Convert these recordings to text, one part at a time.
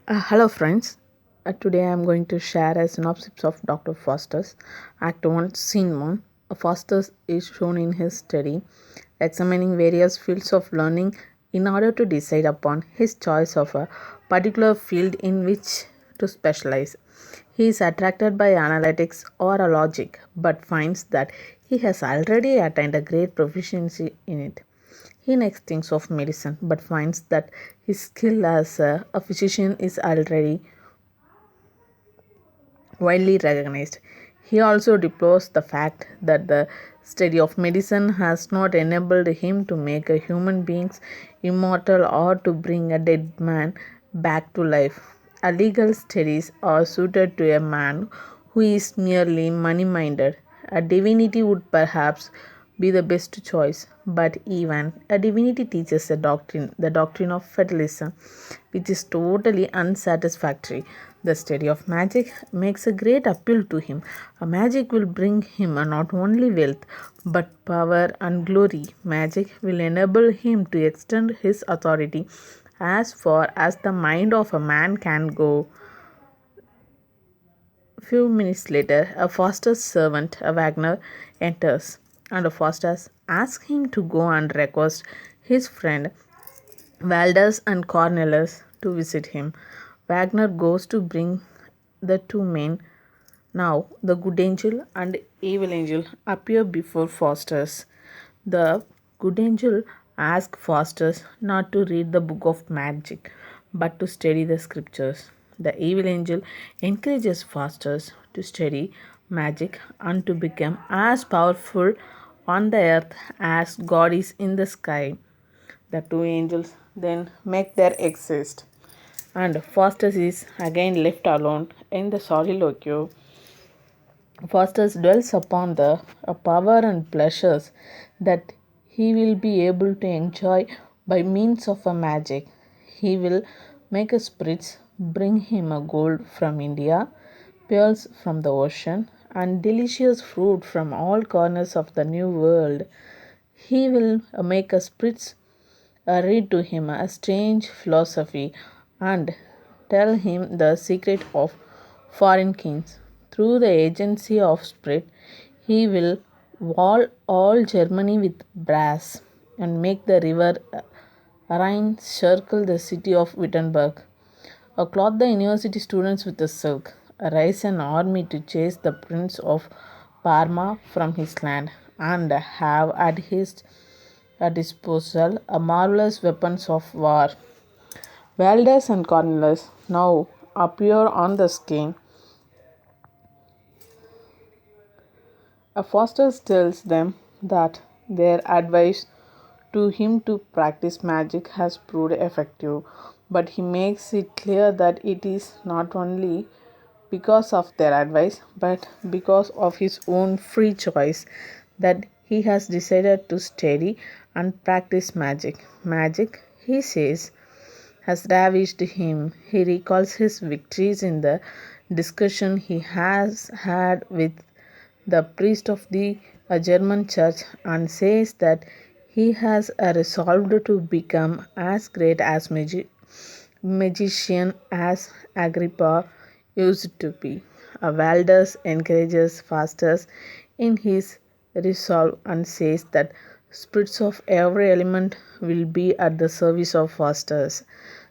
Hello, friends. Today I am going to share a synopsis of Dr. Faustus, Act 1, Scene 1. Faustus is shown in his study, examining various fields of learning in order to decide upon his choice of a particular field in which to specialize. He is attracted by analytics or a logic, but finds that he has already attained a great proficiency in it. He next thinks of medicine, but finds that his skill as a physician is already widely recognized. He also deplores the fact that the study of medicine has not enabled him to make a human beings immortal or to bring a dead man back to life. A legal studies are suited to a man who is merely money minded. A divinity would perhaps be the best choice, but even a divinity teaches the doctrine of fatalism, which is totally unsatisfactory. The study of magic makes a great appeal to him. A magic will bring him not only wealth but power and glory. Magic will enable him to extend his authority as far as the mind of a man can go. Few minutes later, a Foster's servant, a Wagner, enters, and Faustus asks him to go and request his friend Valdez and Cornelius to visit him. Wagner goes to bring the two men. Now, the good angel and evil angel appear before Faustus. The good angel asks Faustus not to read the book of magic but to study the scriptures. The evil angel encourages Faustus to study magic and to become as powerful on the earth as God is in the sky. The two angels then make their exit, and Faustus is again left alone in the soliloquy. Faustus dwells upon the power and pleasures that he will be able to enjoy by means of a magic. He will make a spirits bring him a gold from India, pearls from the ocean, and delicious fruit from all corners of the new world. He will make a spirits read to him a strange philosophy and tell him the secret of foreign kings. Through the agency of spirit, he will wall all Germany with brass and make the river Rhine circle the city of Wittenberg. Clothe the university students with the silk. Raise an army to chase the prince of Parma from his land, and have at his disposal a marvelous weapons of war. Valdez and Cornelius now appear on the scene. Faustus tells them that their advice to him to practice magic has proved effective, but he makes it clear that it is not only because of their advice but because of his own free choice that he has decided to study and practice magic. Magic, he says, has ravished him. He recalls his victories in the discussion he has had with the priest of the German church and says that he has resolved to become as great as magician as Agrippa used to be. Valdez encourages Faustus in his resolve and says that spirits of every element will be at the service of Faustus.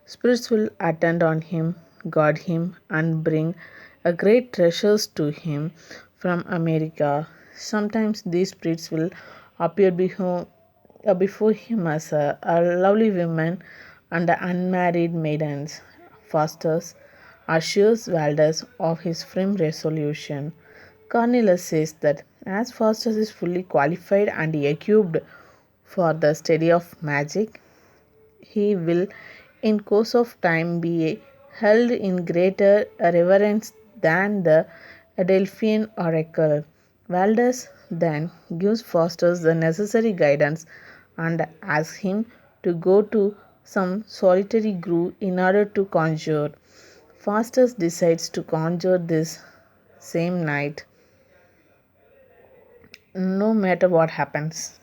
Spirits will attend on him, guard him, and bring a great treasures to him from America. Sometimes these spirits will appear before him as a lovely woman and unmarried maidens. Faustus assures Valdez of his firm resolution. Cornelius says that as Faustus is fully qualified and equipped for the study of magic, he will in course of time be held in greater reverence than the Delphian oracle. Valdez then gives Faustus the necessary guidance and asks him to go to some solitary grove in order to conjure. Faustus decides to conjure this same night, no matter what happens.